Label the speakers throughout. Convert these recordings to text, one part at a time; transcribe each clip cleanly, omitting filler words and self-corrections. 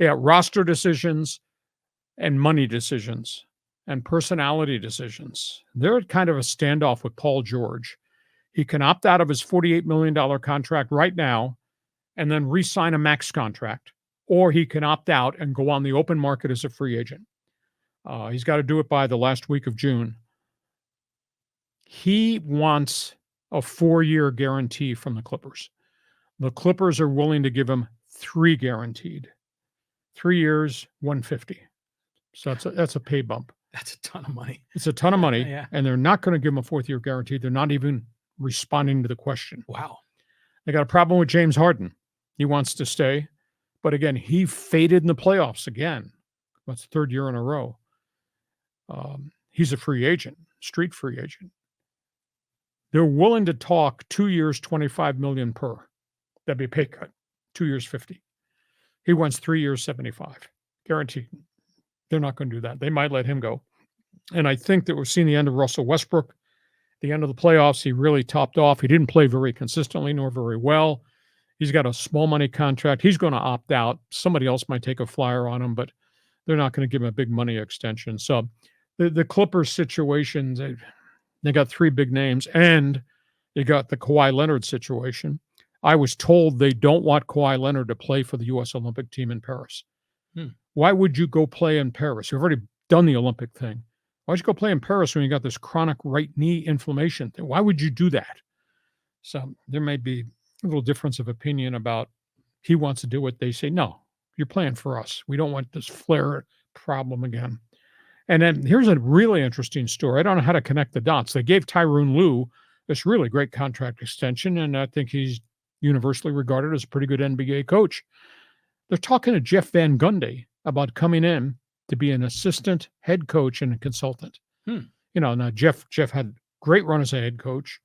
Speaker 1: Yeah, roster decisions and money decisions and personality decisions. They're at kind of a standoff with Paul George. He can opt out of his $48 million contract right now and then re-sign a max contract, or he can opt out and go on the open market as a free agent. He's got to do it by the last week of June. He wants a 4-year guarantee from the Clippers. The Clippers are willing to give him 3 guaranteed. 3 years, $150. So that's a pay bump.
Speaker 2: That's a ton of money.
Speaker 1: It's a ton of money,
Speaker 2: Yeah.
Speaker 1: and they're not going to give him a 4th-year guarantee. They're not even responding to the question.
Speaker 2: Wow.
Speaker 1: They got a problem with James Harden. He wants to stay, but again, he faded in the playoffs again. That's the 3rd year in a row. He's a free agent, street free agent. They're willing to talk 2 years, $25 million per. That'd be a pay cut. 2 years, $50. He wants 3 years, $75. Guaranteed. They're not going to do that. They might let him go. And I think that we're seeing the end of Russell Westbrook. The end of the playoffs, he really topped off. He didn't play very consistently nor very well. He's got a small money contract. He's going to opt out. Somebody else might take a flyer on him, but they're not going to give him a big money extension. So the Clippers situation, they got 3 big names, and they got the Kawhi Leonard situation. I was told they don't want Kawhi Leonard to play for the U.S. Olympic team in Paris. Why would you go play in Paris? You've already done the Olympic thing. Why'd you go play in Paris when you got this chronic right knee inflammation thing? Why would you do that? So there may be a little difference of opinion about he wants to do it. They say, no, you're playing for us. We don't want this flare problem again. And then here's a really interesting story. I don't know how to connect the dots. They gave Tyronn Lue this really great contract extension, and I think he's universally regarded as a pretty good NBA coach. They're talking to Jeff Van Gundy about coming in to be an assistant head coach and a consultant. Now Jeff had great run as a head coach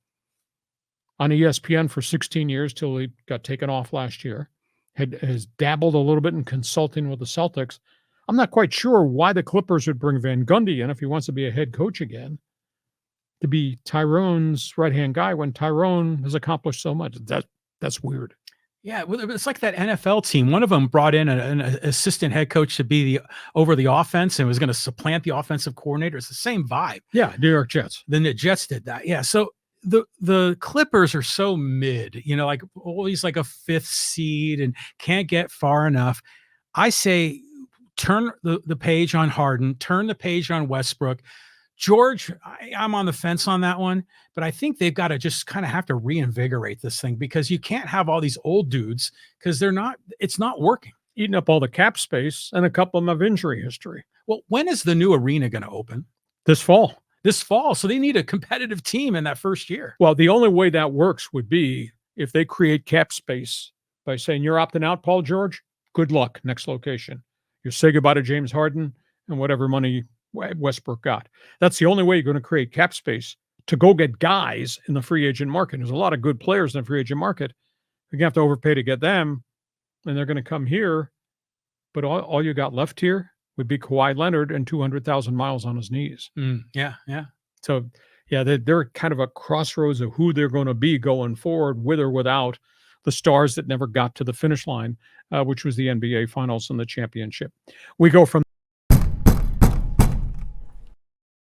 Speaker 1: on ESPN for 16 years till he got taken off last year. Has dabbled a little bit in consulting with the Celtics. I'm not quite sure why the Clippers would bring Van Gundy in if he wants to be a head coach again, to be Tyronn's right-hand guy when Tyronn has accomplished so much. That's weird.
Speaker 2: Yeah, well, it's like that NFL team. One of them brought in an assistant head coach to be over the offense and was going to supplant the offensive coordinator. It's the same vibe.
Speaker 1: Yeah, New York Jets.
Speaker 2: Then the Jets did that. Yeah, so the Clippers are so mid, like always like a 5th seed and can't get far enough. I say turn the page on Harden, turn the page on Westbrook. George, I'm on the fence on that one, but I think they've got to just kind of have to reinvigorate this thing, because you can't have all these old dudes because it's not working.
Speaker 1: Eating up all the cap space, and a couple of them have injury history.
Speaker 2: Well, when is the new arena going to open?
Speaker 1: This fall.
Speaker 2: So they need a competitive team in that first year.
Speaker 1: Well, the only way that works would be if they create cap space by saying, you're opting out, Paul George, good luck, next location. You say goodbye to James Harden and whatever money Westbrook got. That's the only way you're going to create cap space to go get guys in the free agent market. There's a lot of good players in the free agent market. You're going to have to overpay to get them, and they're going to come here. But all you got left here would be Kawhi Leonard and 200,000 miles on his knees.
Speaker 2: Yeah.
Speaker 1: So, yeah, they're kind of a crossroads of who they're going to be going forward, with or without the stars that never got to the finish line, which was the NBA Finals and the championship. We go from